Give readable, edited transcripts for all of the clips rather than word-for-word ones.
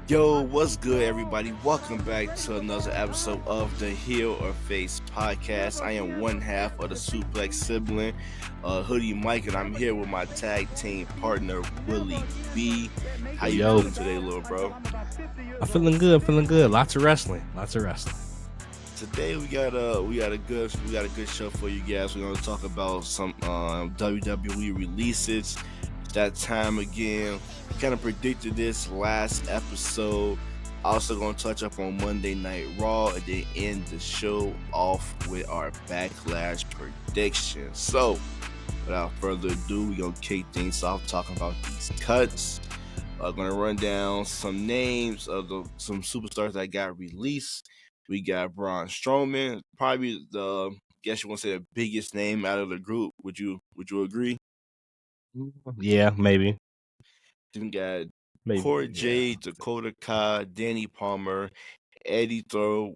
Yo, what's good, everybody? Welcome back to another episode of the Heel or Face podcast. I am one half of the Suplex sibling, HoodieMikey, and I'm here with my tag team partner, WillyB. How you feeling today, little bro? I'm feeling good. Lots of wrestling. Today we got a good show for you guys. We're gonna talk about some WWE releases. That time again. Kind of predicted this last episode. Also gonna touch up on Monday Night Raw and then end the show off with our Backlash predictions. So without further ado, we're gonna kick things off talking about these cuts. Gonna run down some names of some superstars that got released. We got Braun Strowman, probably guess you want to say the biggest name out of the group. Would you agree? Yeah, maybe. Then we got Cora Jade, Dakota Kai, Danny Palmer, Eddie Throw,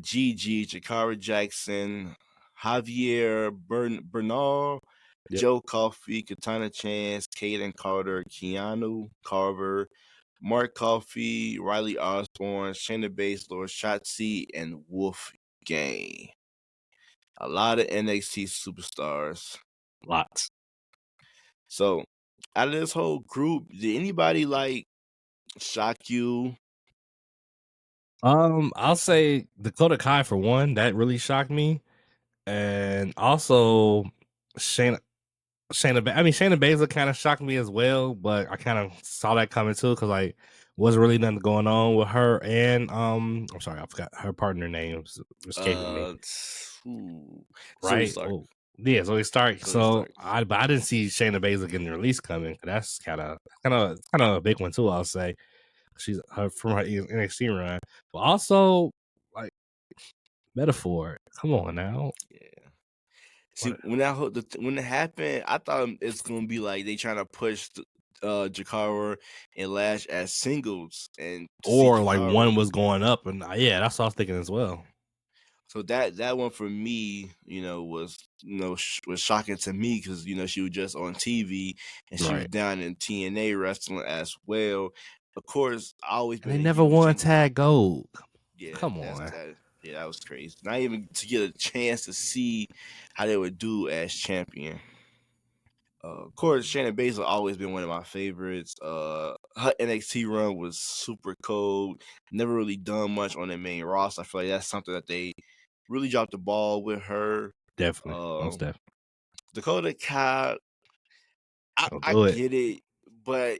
Gigi, Jakara Jackson, Javier Bernal, Joe Coffey, Katana Chance, Kaden Carter, Keanu Carver, Mark Coffey, Riley Osborne, Shayna Baszler, Shotzi, and Wolfgang. A lot of NXT superstars. Lots. So, out of this whole group, did anybody shock you? I'll say Dakota Kai for one. That really shocked me, and also Shayna Baszler kind of shocked me as well, but I kind of saw that coming too because wasn't really nothing going on with her. And I'm sorry, I forgot her partner names escaping me. Right? Zoe Zoe Stark. I didn't see Shayna Baszler getting the release coming. That's kind of a big one too. I'll say she's from her NXT run, but also Metaphor. Come on now. Yeah. See, when it happened, I thought it's gonna be like they trying to push Jakara and Lash as singles, or one was going up, and that's what I was thinking as well. So that one for me, was shocking to me because she was just on TV and she was down in TNA wrestling as well. Of course, I always been. They never won tag gold. Yeah, come on. That was crazy. Not even to get a chance to see how they would do as champion. Of course, Shayna Baszler always been one of my favorites. Her NXT run was super cold. Never really done much on the main roster. I feel like that's something that they really dropped the ball with her. Definitely. Most definitely. Dakota Kai, I get it, but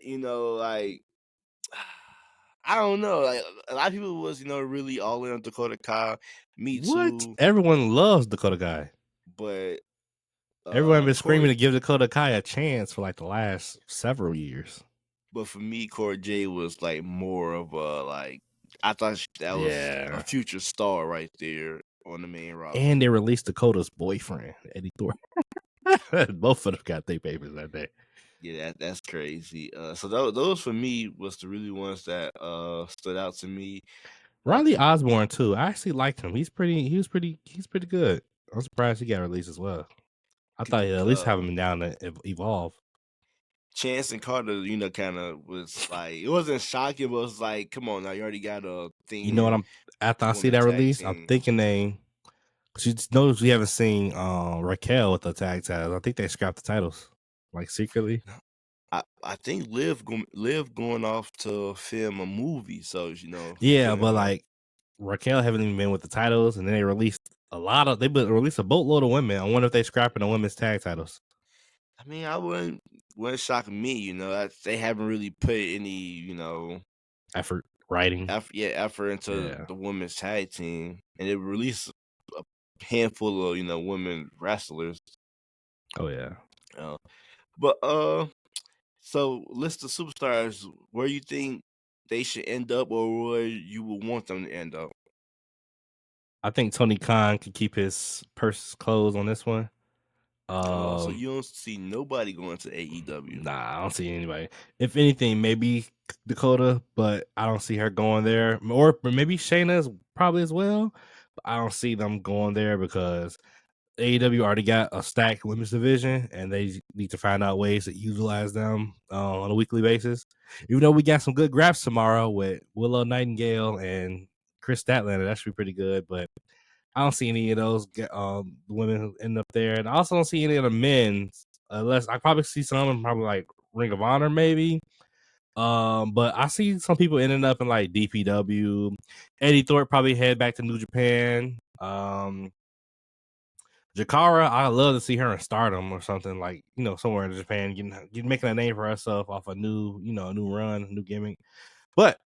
I don't know. A lot of people was really all in on Dakota Kai. Me too. Everyone loves Dakota Kai, but everyone been screaming to give Dakota Kai a chance for the last several years. But for me, Cora Jade was more of a I thought that was a future star right there on the main roster. And they released Dakota's boyfriend, Eddie Thorne. Both of them got their papers that day. Yeah, that's crazy. So those for me was the really ones that stood out to me. Riley Osborne too. I actually liked him. He's pretty good. I'm surprised he got released as well. I thought he'd at least have him down to evolve. Chance and Carter, kind of was it wasn't shocking, but it was come on now, you already got a thing. You know what after I see that release, I'm thinking she knows we haven't seen Raquel with the tag titles. I think they scrapped the titles secretly. I think Liv going off to film a movie, so Yeah, but Raquel haven't even been with the titles, and then they released they released a boatload of women. I wonder if they scrapping the women's tag titles. I mean, I wouldn't shock me. They haven't really put any effort effort into the women's tag team, and they released a handful of women wrestlers. Oh yeah. But so list of superstars where you think they should end up, or where you would want them to end up. I think Tony Khan can keep his purse closed on this one. So you don't see nobody going to AEW? Nah, I don't see anybody. If anything, maybe Dakota, but I don't see her going there. Or maybe Shayna probably as well. But I don't see them going there because AEW already got a stacked women's division, and they need to find out ways to utilize them on a weekly basis. Even though we got some good graps tomorrow with Willow Nightingale and Chris Statlander, that should be pretty good. But I don't see any of those women who end up there, and I also don't see any of the men. Unless I probably see some, probably like Ring of Honor, maybe. But I see some people ending up in like DPW. Eddie Thorpe probably head back to New Japan. Jakara, I love to see her in Stardom or something like somewhere in Japan, getting making a name for herself off a new a new run, a new gimmick. But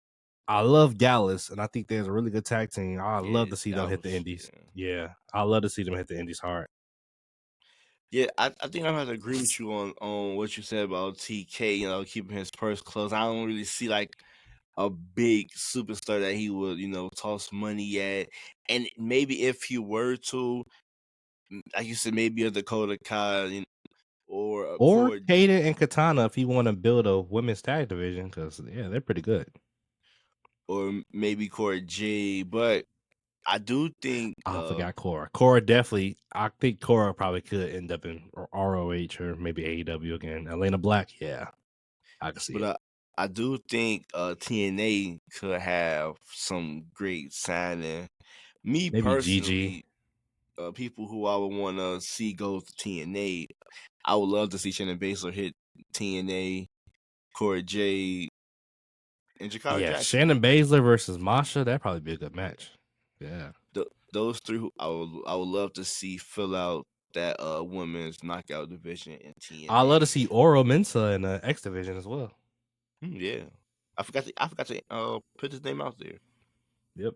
I love Gallus, and I think there's a really good tag team. I love to see them hit the Indies. Yeah, I love to see them hit the Indies hard. Yeah, I think I'm gonna have to agree with you on what you said about TK. Keeping his purse close. I don't really see like a big superstar that he would toss money at, and maybe if he were to, like you said, maybe a Dakota Kai, or Kaden and Katana if you want to build a women's tag division, because they're pretty good. Or maybe Cora J, but I do think I forgot Cora. Cora definitely. I think Cora probably could end up in ROH or maybe AEW again. Elena Black, yeah, I can see it. But I do think TNA could have some great signing. Me maybe personally, GG. People who I would want to see go to TNA, I would love to see Shannon Baszler hit TNA, Cora J, and Jakara Jackson. Shannon Baszler versus Masha, that'd probably be a good match. Yeah, those three, I would love to see fill out that women's knockout division in TNA. I love to see Oro Mensa in the X division as well. Yeah, I forgot to put his name out there. Yep.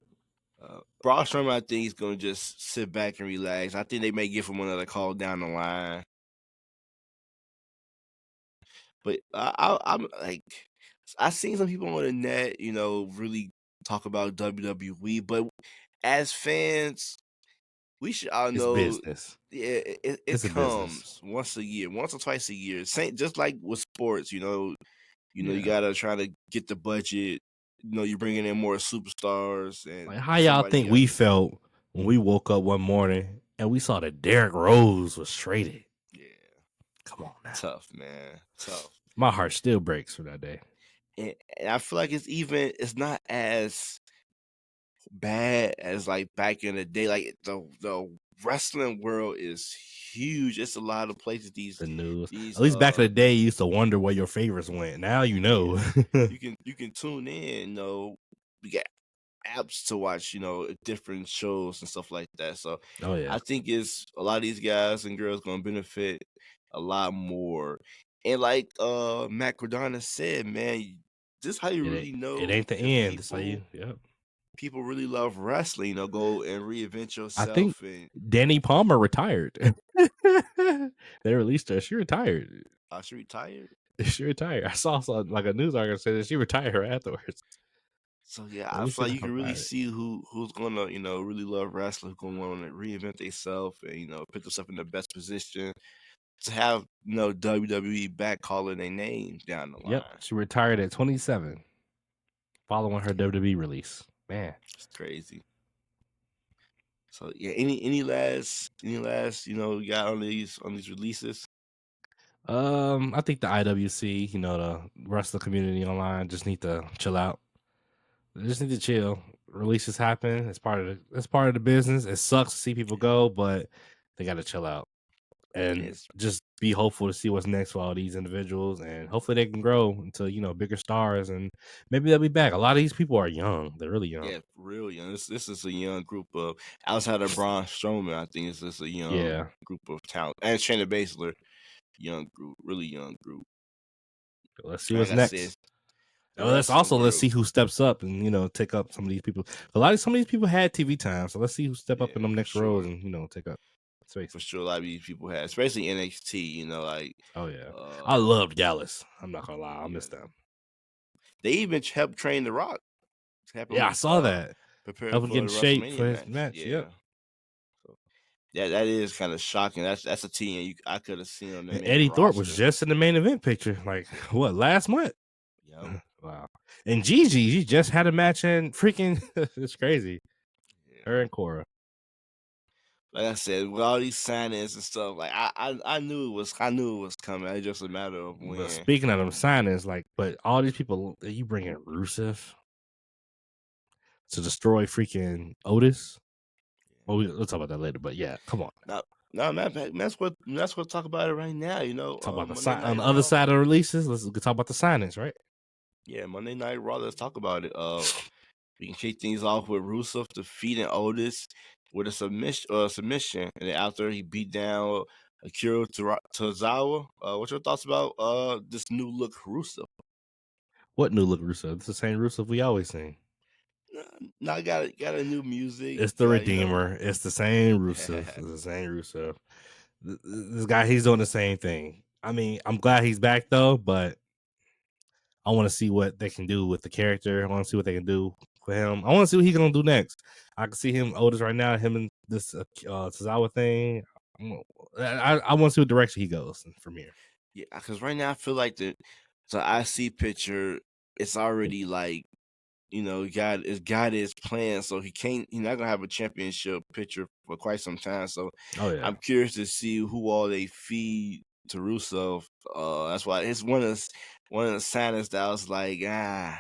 Braun Strowman, I think he's gonna just sit back and relax. I think they may give him another call down the line. But I'm like, I've seen some people on the net, really talk about WWE. But as fans, we should all know it's business. Yeah, it comes once a year, once or twice a year. Same, just like with sports, you gotta try to get the budget. You're bringing in more superstars. And like, how y'all think we felt when we woke up one morning and we saw that Derrick Rose was traded? Yeah, come on now. Tough, man. Tough. My heart still breaks for that day. And I feel like it's not as bad as like back in the day. Like the wrestling world is huge. It's a lot of places. The news. At least back in the day, you used to wonder where your favorites went. Now you know. you can tune in. We got apps to watch. Different shows and stuff like that. So I think it's a lot of these guys and girls gonna benefit a lot more. And like Matt Cardona said, man, this is how you really know it ain't the end. That's how you. Yep. People really love wrestling. Go and reinvent yourself. I think Danny Palmer retired. They released her. She retired. She retired? She retired. I saw like a news article say that she retired afterwards. So yeah, I feel like you can really see who's gonna really love wrestling, who's gonna want to reinvent themselves and put themselves in the best position to have WWE back calling their names down the line. Yep, she retired at 27, following her WWE release. Man, it's crazy. So yeah, any last you got on these releases? I think the IWC, the rest of the community online just need to chill out. They just need to chill. Releases happen. It's part of the business. It sucks to see people go, but they got to chill out and just be hopeful to see what's next for all these individuals, and hopefully they can grow into bigger stars, and maybe they'll be back. A lot of these people are young. They're really young. Yeah, real young. This is a young group of, outside of Braun Strowman, I think it's just a young group of talent. And Shayna Baszler, young group, really young group. Let's see what's next. Let's see who steps up and take up some of these people. Some of these people had TV time, so let's see who step up in them next roles and take up space. For sure, a lot of these people had, especially NXT. I loved Gallus. I'm not gonna lie, I missed them. They even helped train The Rock. I saw that. Help him get in shape for his match. Yeah. So, that is kind of shocking. That's a team I could have seen on the main Eddie Thorpe roster. was just in the main event picture. Like what, last month? Yep. Wow. And Gigi, she just had a match in freaking it's crazy. Her and Cora. like I said, with all these signings and stuff, like I knew it was coming. It's just a matter of But when. speaking of them signings, like, but all these people, you bring in Rusev to destroy freaking Otis. Well, we'll talk about that later. But yeah, come on. Now, now, that's what talk about it right now. You know, Talk about Monday on Night the other Raw. side of the releases. Let's talk about the signings, right? Yeah, Monday Night Raw. Let's talk about it. We can kick things off with Rusev defeating Otis with a submission, and then after he beat down Akira Tozawa. What's your thoughts about this new look Rusev? What new look Rusev? It's the same Rusev we always seen. Now got a new music. It's the Got, you know. Redeemer. It's the same Rusev. It's the same Rusev. This guy, he's doing the same thing. I mean, I'm glad he's back though, but I want to see what they can do with the character. I want to see what they can do for him. I want to see what he's gonna do next. I can see him Otis right now. Him and this Tozawa thing. I want to see what direction he goes from here. Yeah, because right now I feel like the IC picture, it's already like, you know, got his plan, so he's not gonna have a championship picture for quite some time. So Oh yeah, I'm curious to see who all they feed to Rusev. That's why it's one of the signings that I was like, I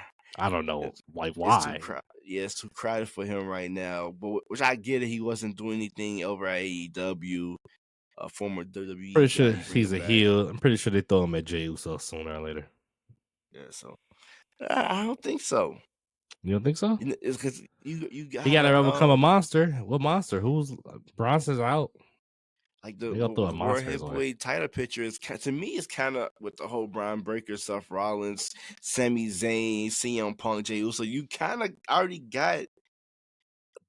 don't know, it's, like it's too why. yeah, it's too crowded for him right now. But which I get it, he wasn't doing anything over at AEW. A former Pretty WWE guy, sure you bring he's him a back. heel. I'm pretty sure they throw him at Jey Uso sooner or later. Yeah, so I don't think so. You don't think so? You know, it's because you He got to gotta overcome a monster. What monster? Who's Bronson's out? like They the gonna throw a World monster his way. Heavyweight title picture is to me it's kind of with the whole Brian Breaker stuff, Rollins, Sami Zayn, CM Punk, Jey Uso. You kind of already got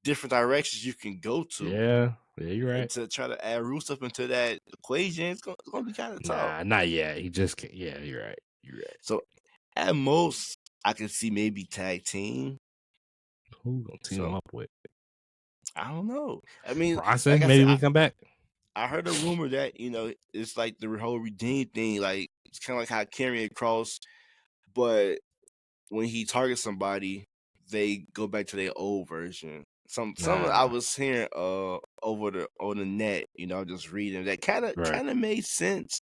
different directions you can go to. Yeah, you're And right. to try to add Rusev into that equation, it's gonna be kind of tough. Nah, not yet. He just can't. Yeah, you're right. You're right. So at most, I can see maybe tag team. Who gonna team him up with? I don't know. I mean, Bronson? like I Maybe said, we come back. I heard a rumor that, you know, it's like the whole Redeem thing, like it's kind of like how Karrion Cross, but when he targets somebody, they go back to their old version. Some I was hearing on the net, you know, just reading that kind of made sense.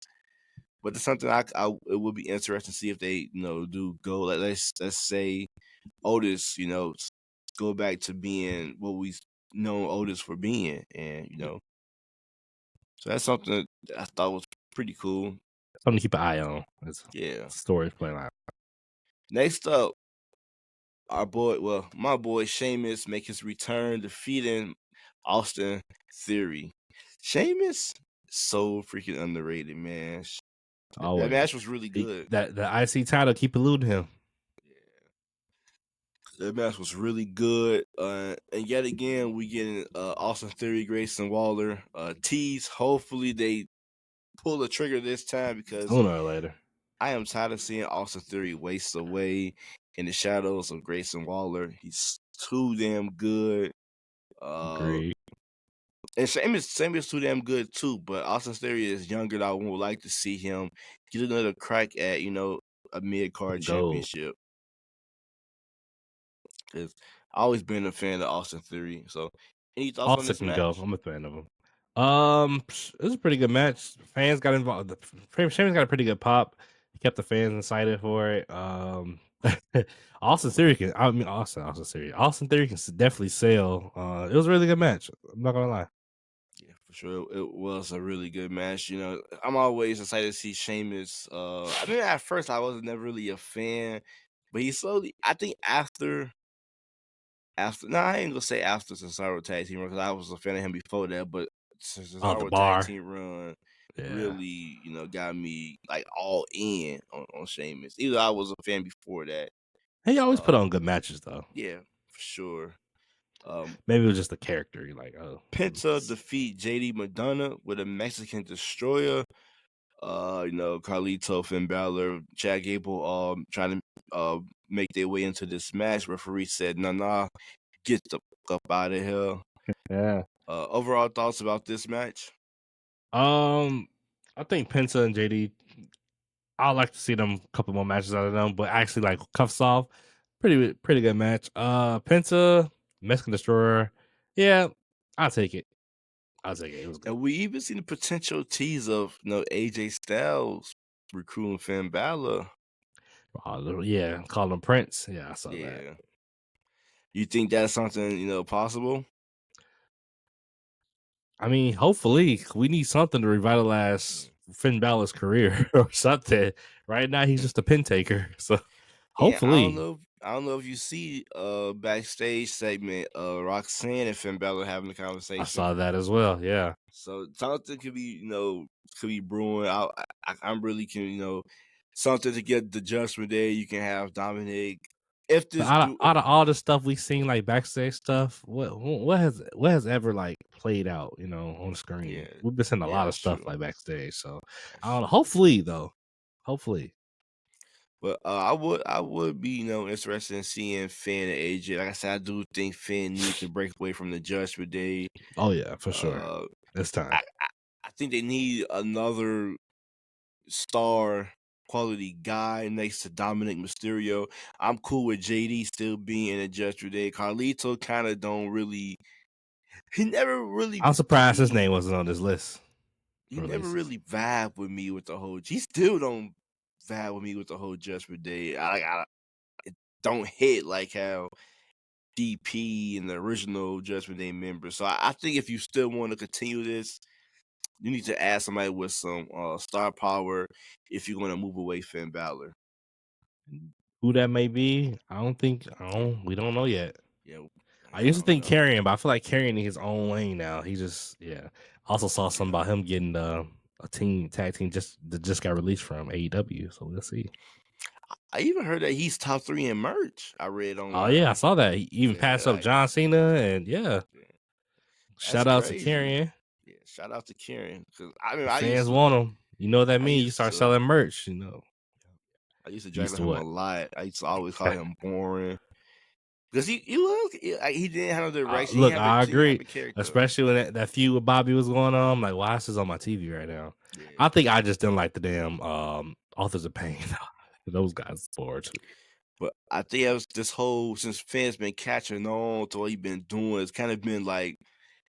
But it's something it would be interesting to see if they, you know, do go like let's say Otis, you know, go back to being what we know Otis for being, and you know. So that's something that I thought was pretty cool. Something to keep an eye on. Yeah. Stories playing out. Next up, my boy Sheamus make his return, defeating Austin Theory. Sheamus, so freaking underrated, man. That match was really good. The IC title keep eluding him. Yeah. That match was really good. And yet again, we getting Austin Theory, Grayson Waller, tease. Hopefully they pull the trigger this time because sooner or later. I am tired of seeing Austin Theory waste away in the shadows of Grayson Waller. He's too damn good. Agreed. And Sheamus too damn good too, but Austin Theory is younger. I would like to see him get another crack at, you know, a mid-card championship. Because I've always been a fan of Austin Theory. So, any thoughts on this match? Go. I'm a fan of him. It was a pretty good match. Fans got involved. Sheamus got a pretty good pop. He kept the fans excited for it. Austin Theory can. I mean, Austin Theory. Austin Theory can definitely sell. It was a really good match. I'm not gonna lie. Yeah, for sure. It was a really good match. You know, I'm always excited to see Sheamus. I mean, at first I was never really a fan, but he slowly. I think after. No, I ain't gonna say after Cesaro tag team run because I was a fan of him before that, but Cesaro tag team run really, you know, got me like all in on Sheamus. Either I was a fan before that. He always put on good matches though. Yeah, for sure. Maybe it was just the character. You're like, oh. Penta defeat JD Madonna with a Mexican destroyer. You know, Carlito, Finn Balor, Chad Gable, trying to make their way into this match. Referee said, "Nah, get the fuck up out of here." Yeah. Overall thoughts about this match? I think Penta and JD. I'd like to see them a couple more matches out of them, but actually, like cuffs off, pretty good match. Penta, Mexican Destroyer, yeah, I'll take it. I'll take it. It was good. And we even seen the potential tease of AJ Styles recruiting Finn Balor. Yeah, call him Prince. Yeah, I saw that. Yeah. You think that's something possible? I mean, hopefully, we need something to revitalize Finn Balor's career or something. Right now, he's just a pin taker. So, Yeah, hopefully, I don't know if you see backstage segment Roxanne and Finn Balor having a I conversation. saw that as well. Yeah. So something could be brewing. I'm really something to get the Judgment Day. You can have Dominic. If But this out of all the stuff we've seen, like backstage stuff, what has ever like played out, on the screen? yeah, We've been seeing a lot of that's stuff true. like backstage. So That's I don't know. true. Hopefully, though. Hopefully. But I would be interested in seeing Finn and AJ. Like I said, I do think Finn needs to break away from the Judgment Day. Oh yeah, for sure. It's time. I think they need another star quality guy next to Dominic Mysterio. I'm cool with JD still being in the Judgment Day. Carlito kind of don't really. He never really. I'm surprised his name wasn't on this list. He never really vibe with me with the whole. He still don't vibe with me with the whole Judgment Day. It don't hit like how DP and the original Judgment Day members. So I think if you still want to continue this, you need to add somebody with some star power if you're going to move away Finn Balor. Who that may be, we don't know yet. Yeah, I used to think Karrion, but I feel like Karrion in his own lane now. He just, Also saw something about him getting a tag team just got released from AEW. So we'll see. I even heard that he's top 3 in merch. I read online. Oh yeah, I saw that. He even passed up John Cena, and shout out to Karrion. Yeah, shout out to Karrion because Fans want him. You know what that means? You start selling merch. I used to drag him a lot. I used to always call him boring. Because he didn't have no direction. Look, I agree. Especially when that feud with Bobby was going on. I'm like, why is this on my TV right now? Yeah. I think I just didn't like the damn Authors of Pain. Those guys bored too. But I think it was this whole, since Finn's been catching on to what he's been doing, it's kind of been like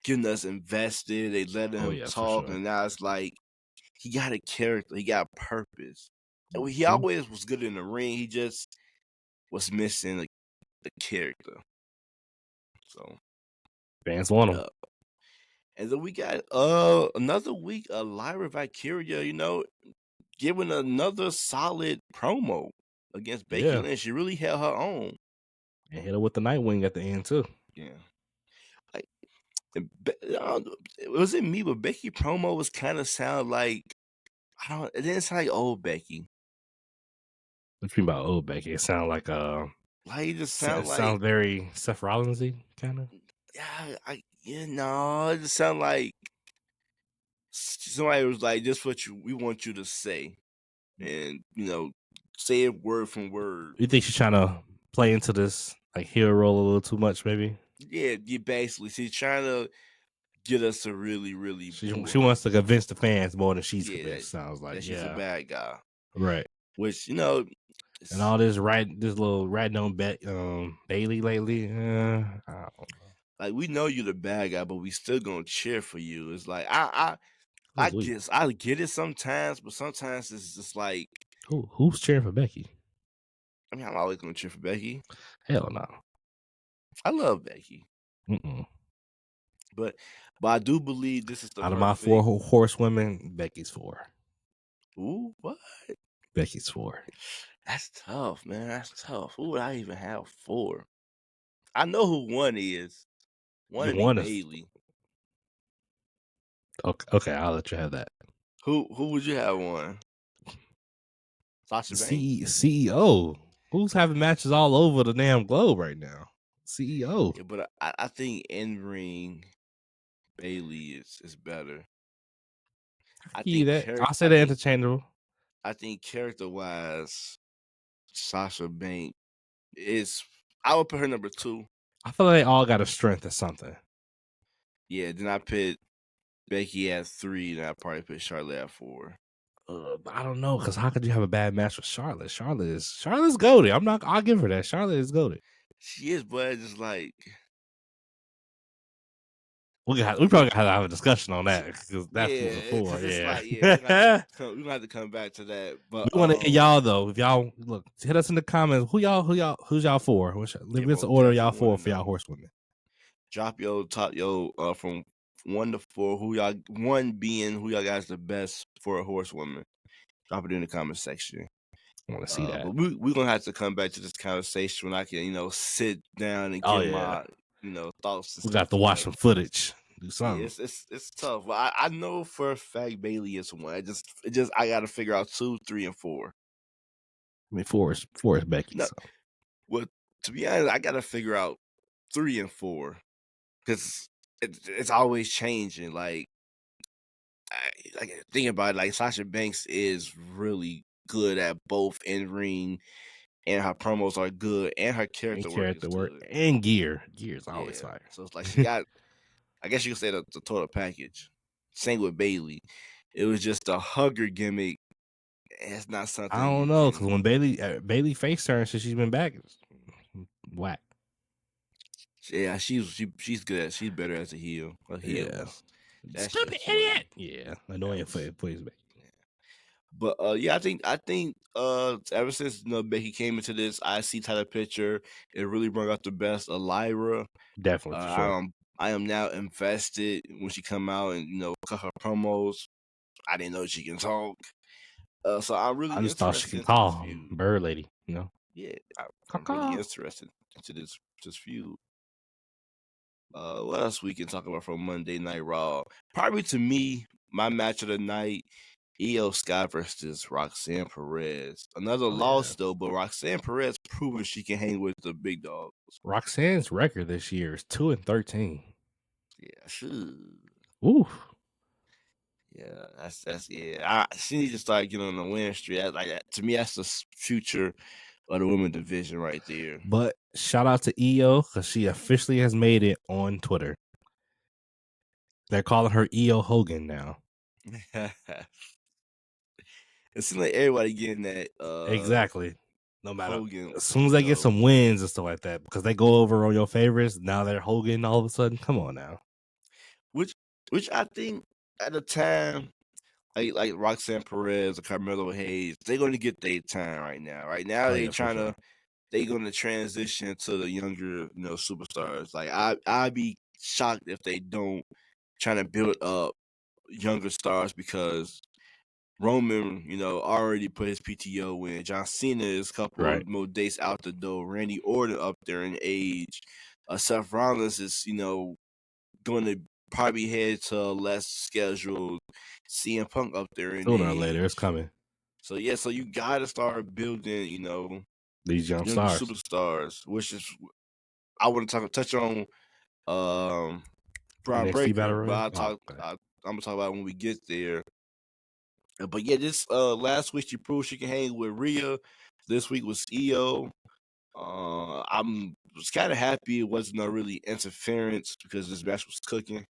getting us invested. They let him talk, and now it's like he got a character. He got purpose. And he always was good in the ring. He just was missing the character. So fans want him. And then we got another week of Lyra Valkyria, giving another solid promo against Becky Lynch. She really held her own. And hit her with the Nightwing at the end too. Yeah. Was it me, but Becky promo was kind of sound like, it didn't sound like old Becky. What you mean about old Becky? It sounded like it just sounds very Seth Rollinsy kind of. Yeah, it just sounded like somebody was like, "This what we want you to say," and say it word from word. You think she's trying to play into this like heel role a little too much, maybe? Yeah, basically she's trying to get us to really, really. She wants to convince the fans more than she's convinced. Sounds like that she's a bad guy, right? Which and all this little riding on Bailey lately. I don't know. Like, we know you're the bad guy, but we still gonna cheer for you. It's like I guess I get it sometimes, but sometimes it's just like, who's cheering for Becky? I mean, I'm always gonna cheer for Becky. Hell no. I love Becky. But I do believe this is the out of my 4 horsewomen, Becky's 4. Ooh, what? Becky's 4. That's tough, man. That's tough. Who would I even have 4? I know who 1 is. 1 would be Bailey. Okay, I'll let you have that. Who would you have 1? Sasha Banks? CEO. Who's having matches all over the damn globe right now? CEO. Yeah, but I think in ring Bailey is better. I'll say they're interchangeable. I think character wise, Sasha Banks I would put her number 2. I feel like they all got a strength or something. Yeah, then I put Becky at 3, and I probably put Charlotte at 4. I don't know, because how could you have a bad match with Charlotte? Charlotte's goated. I'll give her that. Charlotte is goated. She is, but it's just like, We probably gotta have a discussion on that because that's Yeah, before. because it's Yeah, like, yeah, we're gonna have to come back to that. But we want to y'all though. If y'all look, hit us in the comments. Who's y'all for? Leave us an order y'all for y'all horsewomen. Drop your top from 1 to 4. Who y'all 1 being who y'all guys the best for a horsewoman. Drop it in the comment section. I want to see that. But we're gonna have to come back to this conversation when I can sit down and get my thoughts. And we stuff got to watch some footage. Do something. Yeah, it's tough. But I know for a fact Bailey is one. I got to figure out 2, 3, and 4. I mean, 4 is Becky. No, so. well, to be honest, I got to figure out 3 and 4 because it's always changing. Like think about it, like Sasha Banks is really good at both in ring, and her promos are good, and her character work is good. And gear is always fire. So it's like she got, I guess you could say the total package. Same with Bailey. It was just a hugger gimmick. It's not something I don't know because when Bailey face turns since she's been back, whack. Yeah, she's good. She's better as a heel. A heel. Yeah. Stupid idiot. Yeah, annoying for his back. But I think ever since Becky came into this IC title picture, it really brought out the best of Lyra. Definitely, sure. I am now invested when she come out and cut her promos. I didn't know she can talk. So I'm really I just thought she can call Bird Lady. Yeah, I'm really interested into this feud. What else we can talk about from Monday Night Raw? Probably to me, my match of the night, Io Sky versus Roxanne Perez. Another loss though, but Roxanne Perez proving she can hang with the big dogs. Roxanne's record this year is 2-13. Yeah, sure. Ooh. Yeah, that's she needs to start getting on the win streak. Like that. To me, that's the future of the women's division right there. But shout out to Io because she officially has made it on Twitter. They're calling her Io Hogan now. It seems like everybody getting that. Exactly. No matter. Hogan, as soon as they get some wins and stuff like that, because they go over on your favorites, now they're Hogan all of a sudden. Come on now. Which I think at the time, like Roxanne Perez or Carmelo Hayes, they're going to get their time right now. Right now, they're going to transition to the younger, superstars. Like I'd be shocked if they don't trying to build up younger stars because Roman, already put his PTO in. John Cena is a couple more days out the door. Randy Orton up there in age. Seth Rollins is, going to probably head to a less scheduled. CM Punk up there in sooner or later, it's coming. So you got to start building, these young stars, superstars. Which is, I want to touch on Braun Breaker, but I'm gonna talk about it when we get there. But yeah, this last week she proved she can hang with Rhea. This week was Io. Was kind of happy it wasn't no really interference because this match was cooking.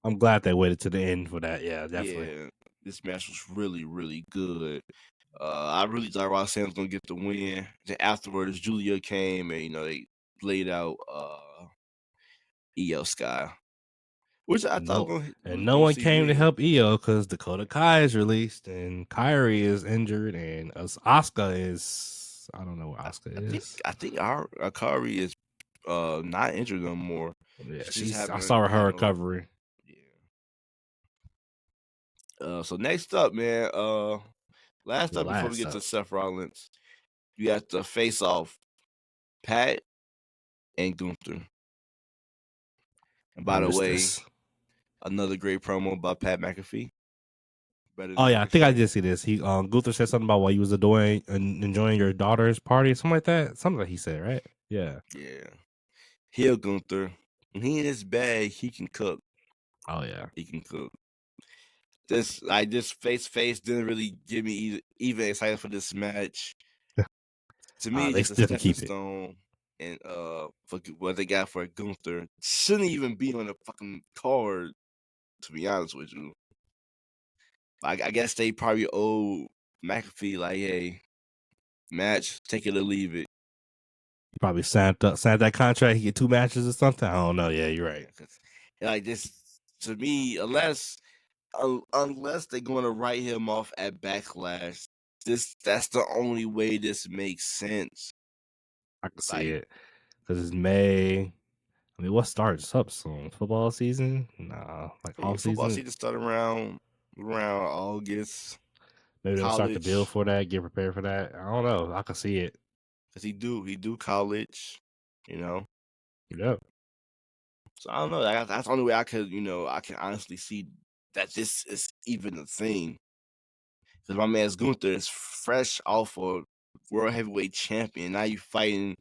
I'm glad they waited to the end for that. Yeah, definitely. Yeah, this match was really, really good. I really thought Roxanne was gonna get the win. Then afterwards, Julia came and they laid out Io Sky. Which I thought no one came to help Io because Dakota Kai is released and Kyrie is injured and Asuka is, I don't know where Asuka is. I think our Kyrie is not injured no more. Yeah, I saw her recovery. Yeah. So next up, man. Last up before we get to Seth Rollins, you have to face off Pat and Gunther. And by the way, another great promo by Pat McAfee. I think I did see this. He Gunther said something about while he was enjoying your daughter's party, something like that. Something that he said, right? Yeah. Yeah. Heel Gunther. When he in his bag, he can cook. Oh yeah. He can cook. This face didn't really get me even excited for this match. To me, it's just a stepping stone. And for what they got for Gunther shouldn't even be on the fucking card, to be honest with you. I guess they probably owe McAfee like, hey, match, take it or leave it. He probably signed that contract. He get 2 matches or something. I don't know. Yeah, you're right. Like this, to me, unless they're going to write him off at Backlash, that's the only way this makes sense. I can see Like, it because it's May. I mean, what starts up soon? Football season? Nah, like off football season. season start around August. Maybe they'll start the build College, for that. Get prepared for that. I don't know. I can see it. because he do college, you know. Yeah. So I don't know. That's the only way I can honestly see that this is even a thing. Because my man's Gunther is fresh off a world heavyweight champion. Now you fighting,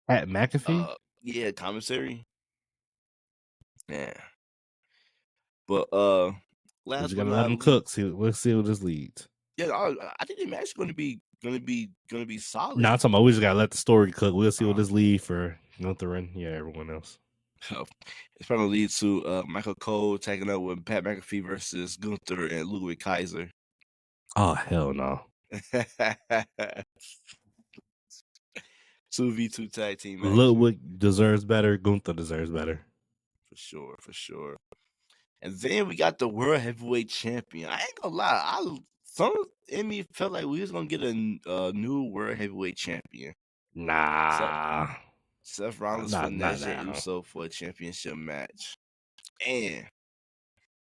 At McAfee, yeah, commissary. Yeah. But we last just but gotta let not them least, cook. We'll see what this leads. yeah, I think the match is gonna be solid. Nah, I'm talking about we just gotta let the story cook. We'll see what Uh, this lead for Gunther and everyone else. it's probably lead to Michael Cole taking up with Pat McAfee versus Gunther and Ludwig Kaiser. Oh hell no! 2v2 tag team action. Ludwig deserves better. Gunther deserves better. For sure. And then we got the world heavyweight champion. I ain't gonna lie, some in me felt like we was gonna get a new world heavyweight champion. Nah, Seth Rollins not finesse Jey now. Uso for a championship match. And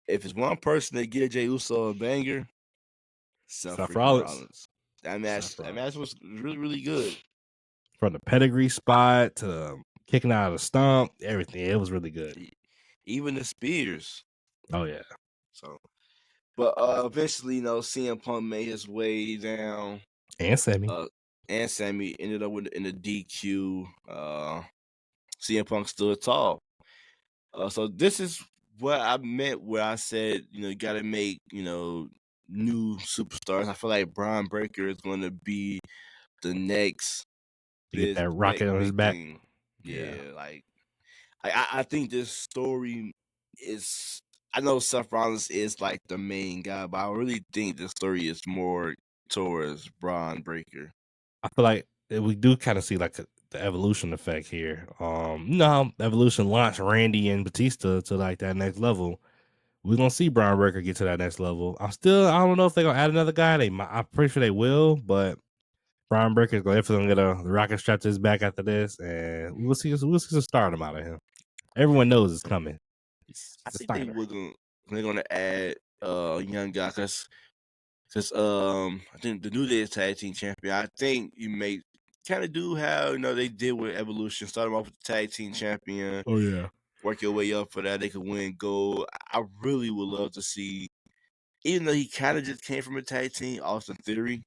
if it's one person that get Jey Uso a banger, Seth Seth freaking Rollins. Rollins. That match was really, really good. From the pedigree spot to kicking out of the stomp, everything. It was really good. Even the spears. Oh yeah. So, but eventually, CM Punk made his way down. And Sammy. And Sammy ended up in the DQ. CM Punk stood tall. So this is what I meant where I said, you got to make, new superstars. I feel like Braun Breaker is going to be the next To get that rocket on his big back. thing. Yeah, like I think this story is. I know Seth Rollins is like the main guy, but I really think the story is more towards Braun Breaker. I feel like we do kind of see like the evolution effect here. Evolution launched Randy and Batista to like that next level. We're gonna see Braun Breaker get to that next level. I don't know if they're gonna add another guy. I'm pretty sure they will, but Braun Breaker is definitely gonna get the rocket strapped to his back after this, and we'll see some stardom out of him. Everyone knows it's coming. I It's think they're gonna add a young guy because I think the New Day is tag team champion. I think you may kind of do how they did with Evolution. Start them off with the tag team champion. Oh yeah. Work your way up for that. They could win gold. I really would love to see, even though he kind of just came from a tag team, Austin Theory.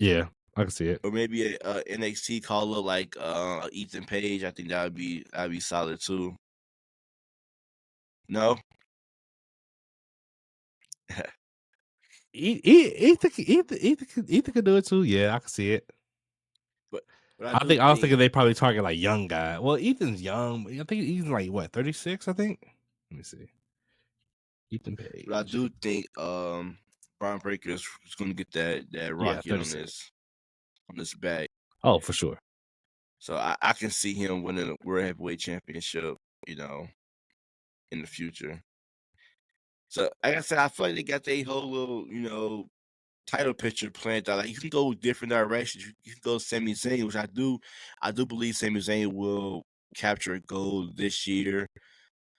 Yeah, I can see it. Or maybe a NXT caller like Ethan Page. I think that'd be solid too. No. Ethan could do it too. Yeah, I can see it. but I was thinking they probably target like young guy. Well, Ethan's young. I think he's like what 36. I think. Let me see. Ethan Page. But I do think Braun Breaker is going to get that rocket on this bag. Oh, for sure. So I can see him winning a World Heavyweight Championship, in the future. So like I said, I feel like they got their whole little, title picture planned out. Like you can go different directions. You can go Sami Zayn, which I do believe Sami Zayn will capture gold this year.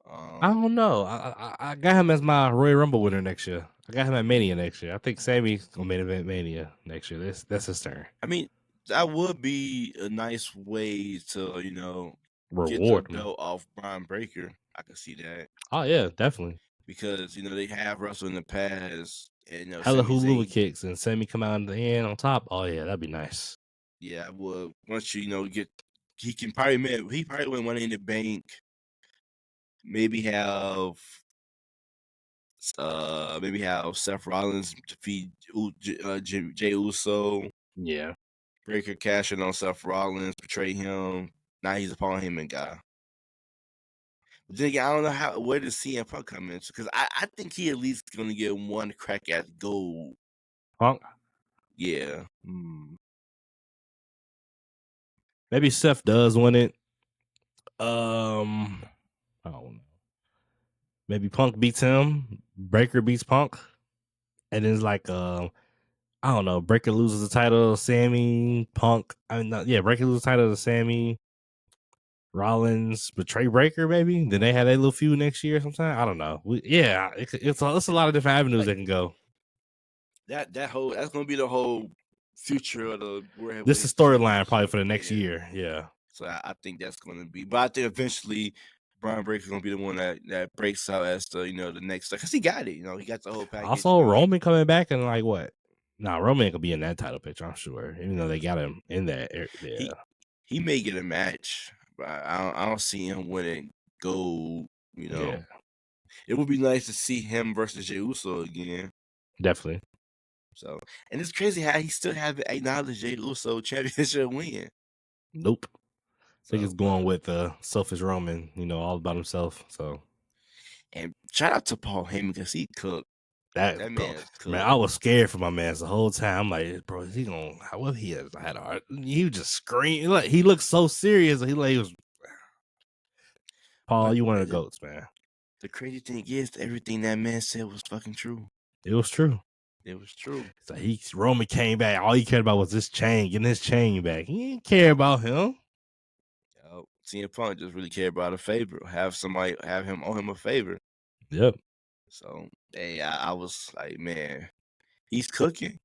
I don't know. I got him as my Royal Rumble winner next year. I got him at Mania next year. I think Sammy's gonna main event Mania next year. That's his turn. I mean, that would be a nice way to get the Reward him. belt off Braun Breaker. I can see that. Oh yeah, definitely. Because they have wrestled in the past, and Hella Sami hula Zayn kicks and Sammy come out in the end on top. Oh yeah, that'd be nice. Yeah, well, once get, he probably win Money in the Bank. Maybe have Seth Rollins defeat Jey Uso. Yeah. Breaker cash in on Seth Rollins, betray him. Now he's a Paul Heyman guy. But then again, I don't know where does CM Punk come in, because I think he at least going to get one crack at gold. Punk? Yeah. Maybe Seth does win it. I don't know. Maybe Punk beats him. Breaker beats Punk, and then it's like I don't know. Breaker loses the title. Sammy Punk. Breaker loses the title to Sammy. Rollins betray Breaker, maybe. Then they have that little feud next year sometime. I don't know. It's a lot of different avenues Like that can go. that's gonna be the whole future of the World This is Heavyweight storyline probably Championship. for the next Yeah. year. Yeah, So I think that's gonna be. But I think eventually Brian Breaker's gonna be the one that breaks out as the the next, because he got it. He got the whole package. also Roman coming back and like what? Nah, Roman could be in that title picture, I'm sure. Even though they got him in that. Yeah, he may get a match, but I don't see him winning gold. yeah, It would be nice to see him versus Jey Uso again. definitely. So, and it's crazy how he still haven't acknowledged Jey Uso championship win. Nope. I think So, it's going with selfish Roman, all about himself. So and shout out to Paul Heyman because he cooked. that That bro, man is cooked. man, I was scared for my man the whole time. I'm like, bro, is he gonna? What he has had? He was just screaming. Like he looked so serious. He was. Paul, you one of the goats, man. The crazy thing is, everything that man said was fucking true. It was true. It was true. So Roman came back. All he cared about was this chain, getting his chain back. He didn't care about him. CM Punk just really cared about a favor. Have him owe him a favor. Yep. So, hey, I was like, man, he's cooking,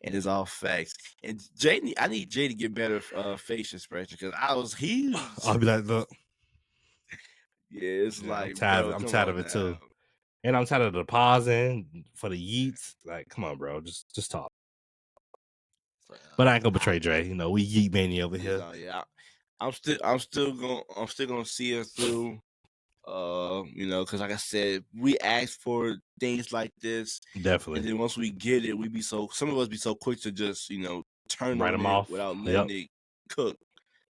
and it's all facts. And I need Jay to get better face expression because I'll be like, look. Yeah, it's like, I'm tired of it too. And I'm tired of the pausing for the yeets. Like, come on, bro. Just talk. But I ain't gonna betray Dre. We yeet mania over here. Yeah. I'm still gonna see us through. Because like I said, we asked for things like this. Definitely. And then once we get it, some of us be so quick to just, turn Write them off without letting it cook.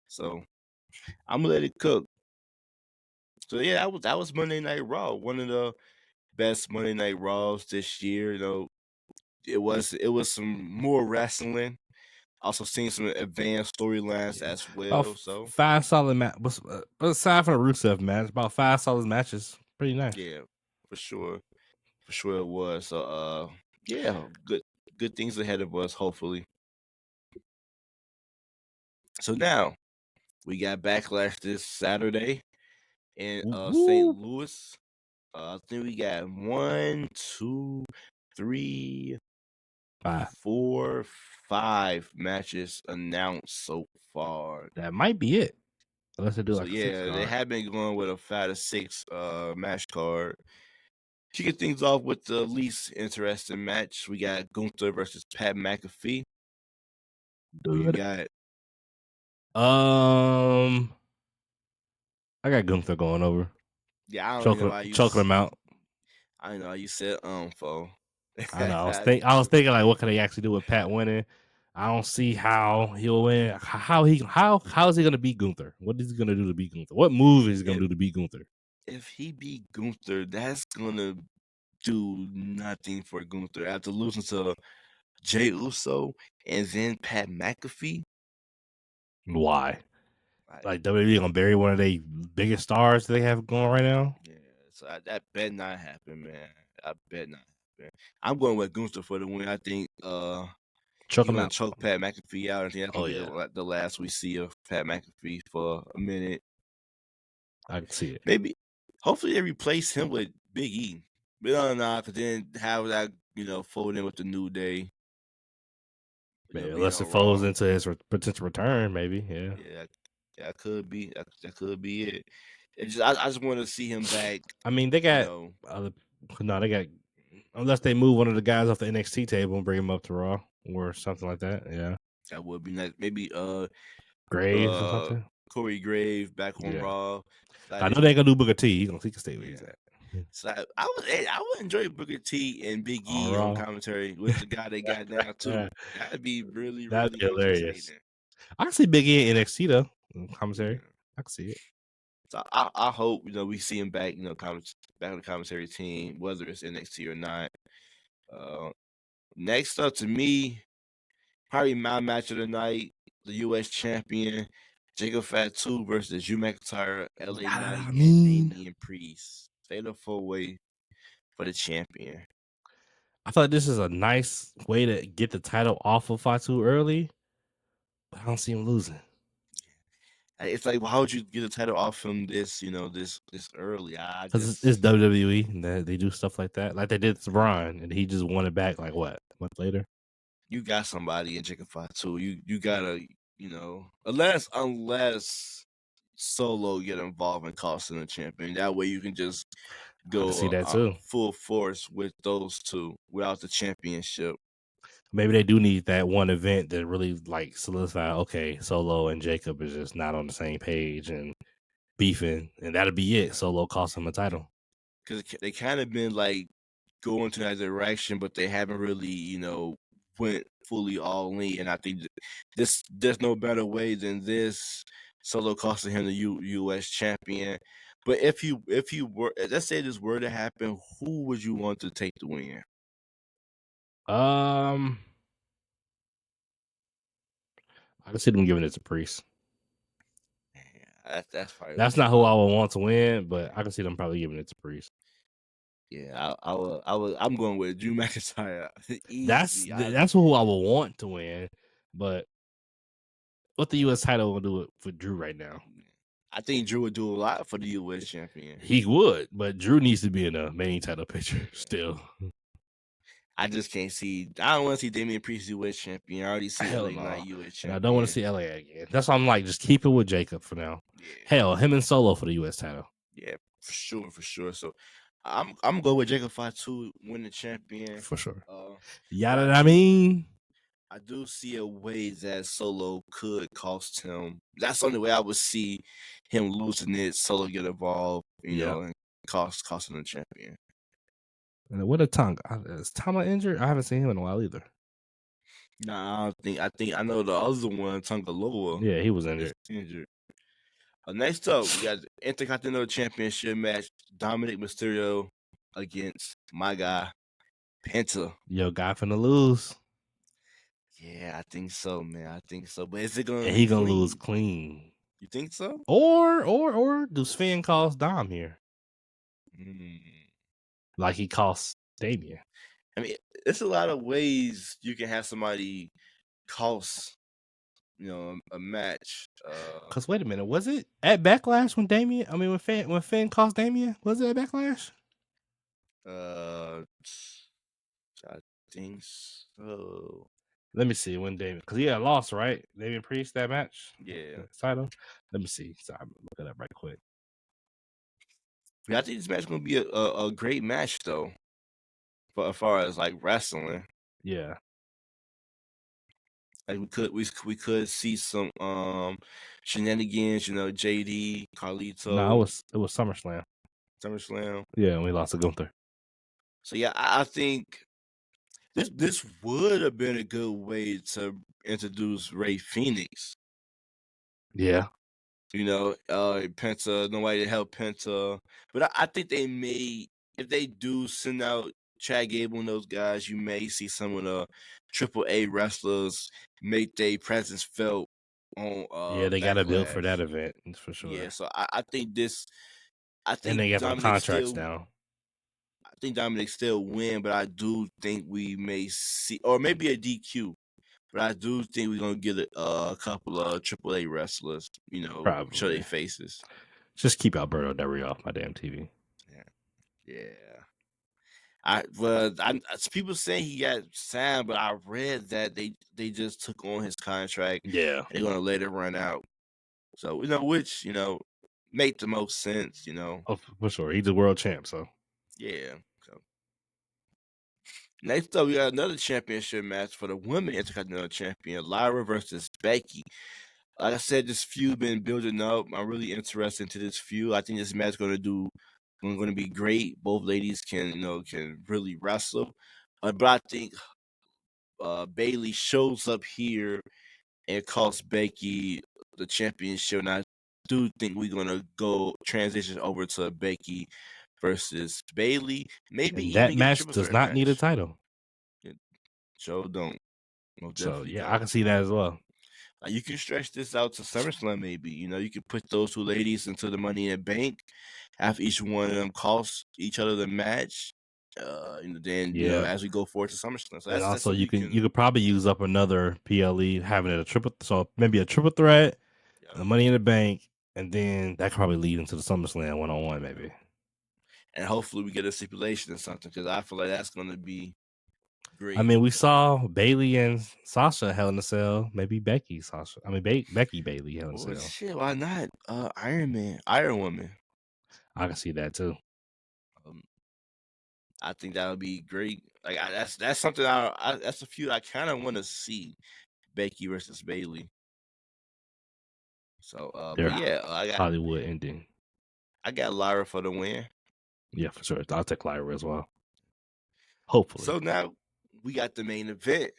So I'm gonna let it cook. So yeah, that was Monday Night Raw. One of the best Monday Night Raws this year. It was some more wrestling. Also seeing some advanced storylines as well. So 5 solid matches. Aside from the Rusev match, about 5 solid matches. Pretty nice. Yeah, for sure. For sure it was. So yeah, good things ahead of us, hopefully. So now we got Backlash this Saturday in St. Louis. I think we got 1, 2, 3, 4, 5 matches announced so far. That might be it. Unless they do so yeah, they have been going with a 5 to 6 match card. To get things off with the least interesting match, we got Gunther versus Pat McAfee. Who you got? I got Gunther going over. Yeah, I don't know why you choking him out. I know you said fo. I know. I was thinking like, what can they actually do with Pat winning? I don't see how he'll win. How is he going to beat Gunther? What is he going to do to beat Gunther? What move is he going to do to beat Gunther? If he beat Gunther, that's going to do nothing for Gunther. After losing to Jey Uso and then Pat McAfee. Why? Like WWE gonna bury one of their biggest stars they have going right now? Yeah, so that bet not happen, man. I bet not happen. I'm going with Gunther for the win. I think choke him out. Choke Pat McAfee out. I think that's gonna be the last we see of Pat McAfee for a minute. I can see it. Maybe, hopefully, they replace him with Big E. But no, because then have that fold in with the New Day. Unless it folds into his potential return, maybe. Yeah. Yeah, that could be. That could be it. I just want to see him back. I mean, they got they got, unless they move one of the guys off the NXT table and bring him up to Raw or something like that. Yeah, that would be nice. Maybe Graves or something. Corey Graves back on Raw. I know they ain't gonna do Booker T. He can stay where he's at. So I would enjoy Booker T and Big E on commentary with the guy they got now too. That'd be really hilarious. I can see Big E in NXT though. Commentary. I can see it. So I hope we see him back. Back on the commentary team, whether it's NXT or not. Next up to me, probably my match of the night: the U.S. champion Jacob Fatu versus Drew McIntyre, LA Knight, and Damian Priest. fatal 4-way for the champion. I thought this is a nice way to get the title off of Fatu early, but I don't see him losing. It's like, why would you get the title off him this early? Because it's WWE and they do stuff like that. Like they did to Braun, and he just won it back like what, a month later? You got somebody in Jacob Fatu. You gotta, unless Solo get involved in costing the champion. That way you can just I can see go that too. full force with those two without the championship. Maybe they do need that one event that really like solidify. Okay, Solo and Jacob is just not on the same page and beefing, and that'll be it. Solo cost him a title because they kind of been like going to that direction, but they haven't really, went fully all in. And I think there's no better way than this. Solo costing him the U.S. champion. But if you were, let's say this were to happen, who would you want to take the win? I can see them giving it to Priest. Yeah, that's not who I would want to win, but I can see them probably giving it to Priest. Yeah, I'm going with Drew McIntyre. That's who I would want to win, but what the U.S. title will do it for Drew right now? I think Drew would do a lot for the U.S. champion. He would, but Drew needs to be in a main title picture still. I just can't see. I don't want to see Damian Priest U.S. champion. I already see LA Knight U.S. champion. And I don't want to see LA again. That's why I'm like, just keep it with Jacob for now. Yeah. Hell, him and Solo for the U.S. title. Yeah, for sure. So I'm going with Jacob Fatu win the champion for sure. I mean. I do see a way that Solo could cost him. That's the only way I would see him losing it. Solo get involved, and costing the champion. And what a Tonga. Is Tama injured? I haven't seen him in a while either. Nah, I know the other one, Tonga Loa. Yeah, he was injured. Next up, we got the Intercontinental Championship match. Dominic Mysterio against my guy, Penta. Yo, guy finna lose. Yeah, I think so, man. I think so. But is it gonna? And he gonna lose clean. You think so? Or do Sven cost Dom here? Like he cost Damien. I mean, it's a lot of ways you can have somebody cost, a match. Cause wait a minute, was it at Backlash when Damien? I mean, when Finn cost Damien, was it at Backlash? I think so. Let me see when Damien, because he had lost, right? Damien Priest that match. Yeah. Title. Let me see. Sorry, I'm gonna look it up right quick. Yeah, I think this match is gonna be a great match though. But as far as like wrestling, yeah, like we could see some shenanigans, JD, Carlito. No, it was SummerSlam. Yeah, and we lost to Gunther. So yeah, I think this would have been a good way to introduce Rey Fenix. Yeah. Penta, nobody to help Penta. But I think they may, if they do send out Chad Gable and those guys, you may see some of the AAA wrestlers make their presence felt on yeah, they got to build for that event, for sure. Yeah, so I think this, and they got their contracts down. I think Dominic still win, but I do think we may see, or maybe a DQ. But I do think we're gonna get a couple of AAA wrestlers, Probably. show their faces. Just keep Alberto Del Rio off my damn TV. Yeah. People saying he got signed, but I read that they just took on his contract. Yeah, they're gonna let it run out. So which make the most sense. Oh, for sure, he's a world champ. So yeah. Next up, we got another championship match for the women Intercontinental Champion, Lyra versus Becky. Like I said, this feud been building up. I'm really interested into this feud. I think this match is going to be great. Both ladies can really wrestle. But I think Bayley shows up here and costs Becky the championship. And I do think we're going to go transition over to Becky versus Bayley. Maybe and that match does not need a title. So don't. So yeah, I can see that as well. You can stretch this out to SummerSlam, maybe. You can put those two ladies into the Money in the Bank, have each one of them cost each other the match. Then as we go forward to SummerSlam, so And that's also, what you could probably use up another PLE, having it a triple. So maybe a triple threat, the Money in the Bank, and then that could probably lead into the SummerSlam 1-on-1, maybe. And hopefully we get a stipulation or something, because I feel like that's going to be great. I mean, we saw Bailey and Sasha Hell in a Cell. Maybe Becky Bailey Hell in a Cell. Shit, why not? Iron Woman. I can see that too. I think that would be great. Like that's something that's a feud I kind of want to see, Becky versus Bailey. So, but yeah, I got Hollywood ending. I got Lyra for the win. Yeah, for sure. I'll take Lyra as well. Hopefully. So now we got the main event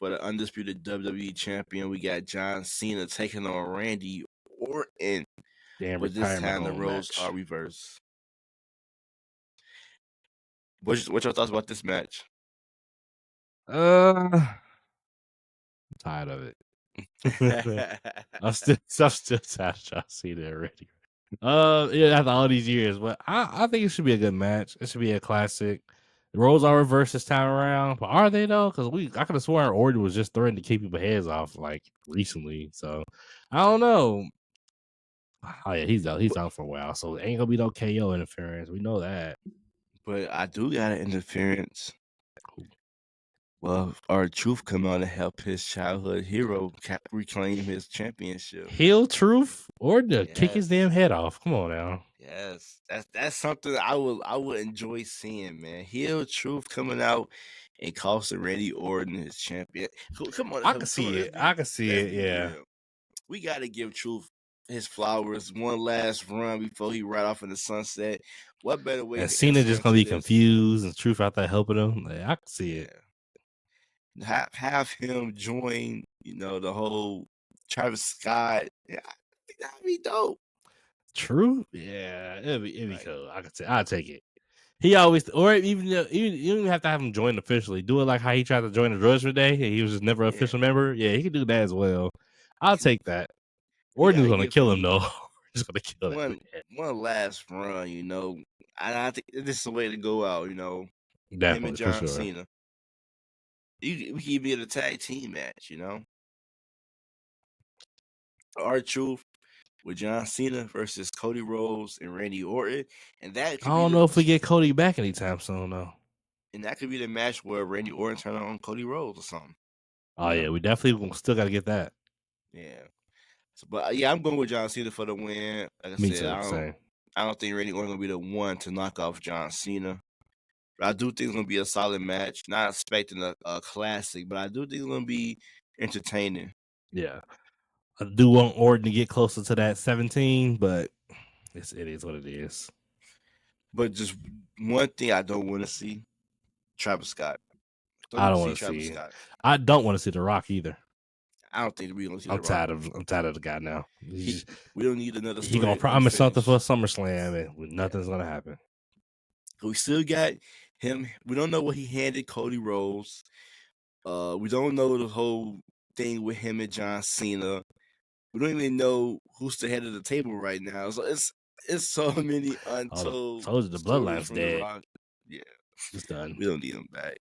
for the undisputed WWE champion. We got John Cena taking on Randy Orton. But this time the roles are reversed. What's your thoughts about this match? I'm tired of it. I'm still tired of John Cena already. After all these years, but I think it should be a good match. It should be a classic. The roles are reversed this time around, but are they though? Because I could have sworn Orton was just threatening to keep people's heads off like recently. So I don't know. Oh yeah, he's out for a while, so it ain't gonna be no KO interference. We know that. But I do got an interference. Well, R-Truth come out and help his childhood hero reclaim his championship. Heel Truth or to kick his damn head off. Come on now. Yes, that's something I would enjoy seeing, man. Heel Truth coming out and costing Randy Orton his champion. Come on, I can see it. Yeah. Real. We got to give Truth his flowers, one last run before he ride off in the sunset. What better way? And Cena just gonna be confused and Truth out there helping him. Like, I can see it. Have him join, the whole Travis Scott. Yeah, I think that'd be dope. True, yeah, it'd be cool. I could say I'll take it. He always, or even you don't even have to have him join officially. Do it like how he tried to join the Judgment Day. He was just never an official member. Yeah, he can do that as well. I'll take that. Orton's gonna kill him though. Just gonna kill him. One last run, I think this is the way to go out. Definitely, him and John Cena. We can be in a tag team match. R-Truth with John Cena versus Cody Rhodes and Randy Orton, and that could I don't know if we get Cody back anytime soon though. And that could be the match where Randy Orton turn on Cody Rhodes or something. Oh yeah, we definitely still got to get that. Yeah, but yeah, I'm going with John Cena for the win. Like I said, I don't think Randy Orton gonna be the one to knock off John Cena. But I do think it's gonna be a solid match. Not expecting a classic, but I do think it's gonna be entertaining. Yeah. I do want Orton to get closer to that 17, but it is what it is. But just one thing I don't want to see: Travis Scott. I don't want to see Scott. I don't want to see The Rock either. I don't think we're gonna see. I'm tired of the guy now. We don't need another. He gonna promise something for SummerSlam, and nothing's gonna happen. We still got him. We don't know what he handed Cody Rhodes. We don't know the whole thing with him and John Cena. We don't even know who's the head of the table right now. So it's so many untold. Told you the bloodline's dead. Yeah, it's done. We don't need him back.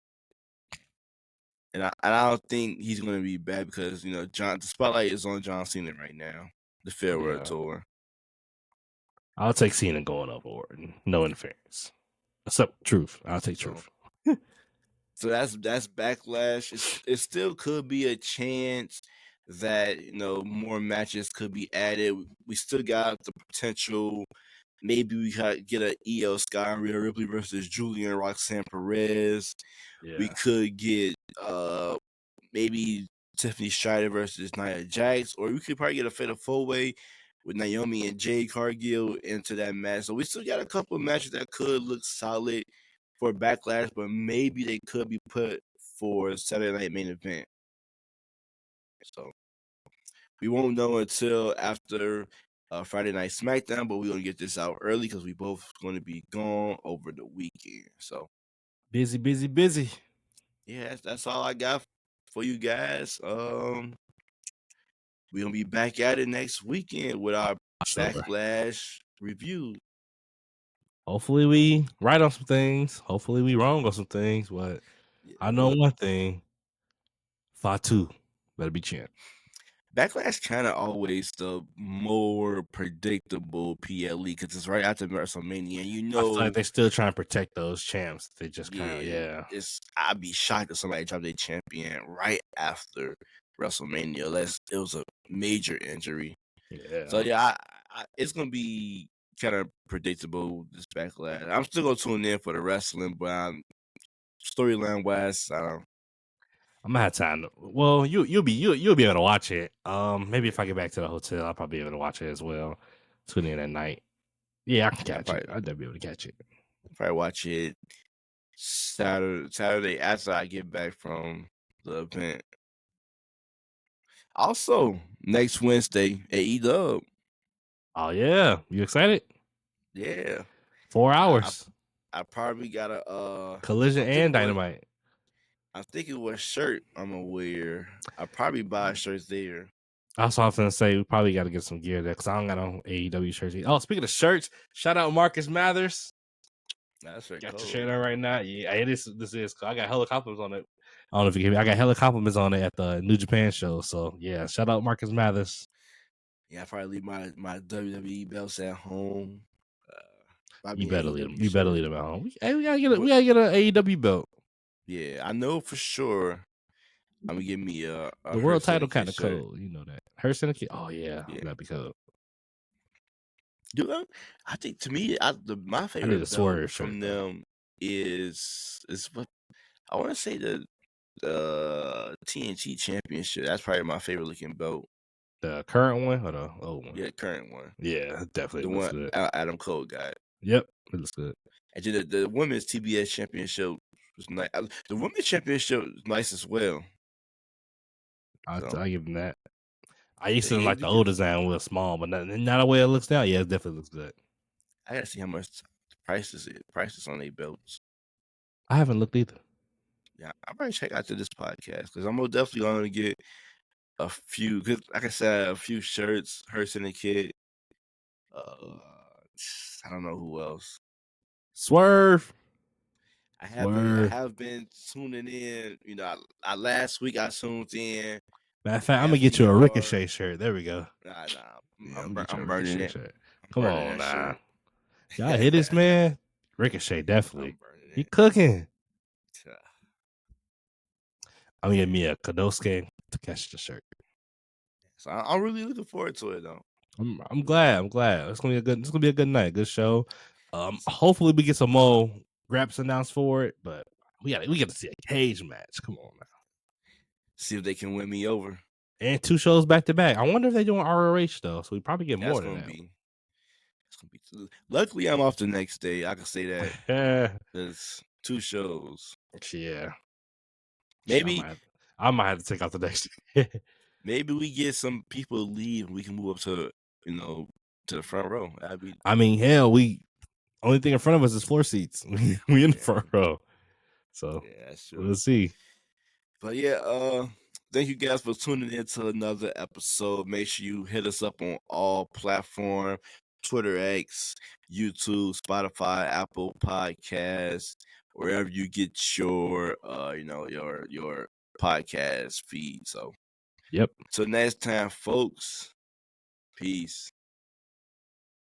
And I don't think he's going to be back because the spotlight is on John Cena right now. The farewell tour. I'll take Cena going up Orton. No interference. Except Truth. I'll take Truth. So that's Backlash. It still could be a chance that more matches could be added. We still got the potential. Maybe we could get an EO Sky and Rhea Ripley versus Julia and Roxanne Perez. Yeah. We could get maybe Tiffany Stryder versus Nia Jax, or we could probably get a fatal 4-way with Naomi and Jade Cargill into that match. So we still got a couple of matches that could look solid for Backlash, but maybe they could be put for Saturday Night Main Event. So we won't know until after Friday Night SmackDown, but we're going to get this out early because we both going to be gone over the weekend. So busy. Yeah, that's all I got for you guys. We're going to be back at it next weekend with our Backlash review. Hopefully we right on some things. Hopefully we wrong on some things. But Yeah, I know one thing: Fatu better be champ. Backlash kind of always the more predictable PLE because it's right after WrestleMania, and I feel like they're still trying to protect those champs. They just kind of I'd be shocked if somebody dropped their champion right after WrestleMania unless it was a major injury. Yeah. So it's gonna be kind of predictable this Backlash. I'm still gonna tune in for the wrestling, but storyline wise, I'm gonna have time. Well, you'll be able to watch it. Maybe if I get back to the hotel, I'll probably be able to watch it as well. Tune in at night. Yeah, I can catch it. I'll definitely be able to catch it. Probably watch it Saturday after I get back from the event. Also, next Wednesday, AEW. Oh yeah, you excited? Yeah, 4 hours. I probably got a Collision and Dynamite. I'm thinking what shirt I'm gonna wear. I probably buy shirts there. That's what I was gonna say. We probably got to get some gear there because I don't got no AEW shirts. Oh, speaking of shirts, shout out Marcus Mathers. That's right. Got your shirt on right now. Yeah, this is cool. I got hella compliments on it. I don't know if you give me. I got hella compliments on it at the New Japan show. So yeah, shout out Marcus Mathers. Yeah, I probably leave my WWE belts at home. You better leave them. You better leave them at home. We gotta get an AEW belt. Yeah, I know for sure. I'm gonna give me a the world title kind of cold. You know that. Her syndicate. Oh yeah, that'd be cool. Dude, I think to me, my favorite belt from them is what I want to say the TNT Championship. That's probably my favorite looking belt. The current one or the old one? Yeah, current one. Yeah, definitely. The looks one good. Adam Cole got. Yep, it looks good. And the women's TBS Championship was nice. The women's championship was nice as well. I give them that. I used to like the old design was small, but not the way it looks now. Yeah, it definitely looks good. I gotta see how much prices on their belts. I haven't looked either. Yeah, I might check after this podcast because I'm most definitely gonna get a few. Cause like I said, a few shirts, Her Syndicate. I don't know who else. Swerve. I have been tuning in. You know, last week I tuned in. Matter of fact, I'm gonna get you a Ricochet shirt. There we go. Nah. Yeah, I'm burning it. Shirt. Come on, nah. Y'all hit this man. Ricochet, definitely. He cooking. I'm gonna get me a Kadosuke to catch the shirt. So I'm really looking forward to it though. I'm glad. It's gonna be a good night, good show. Hopefully we get some more graps announced for it, but we got to see a cage match. Come on now. See if they can win me over. And 2 shows back to back. I wonder if they're doing ROH though, so we probably get more than that. It's gonna be. Luckily, I'm off the next day. I can say that. There's 2 shows. Yeah. Maybe I might have to take out the next day. Maybe we get some people to leave and we can move up to the front row. I mean, hell, only thing in front of us is floor seats. we in the front row. So that's true. We'll see. But yeah, thank you guys for tuning in to another episode. Make sure you hit us up on all platforms, Twitter, X, YouTube, Spotify, Apple Podcasts, wherever you get your your podcast feed. So yep. Till next time, folks. Peace.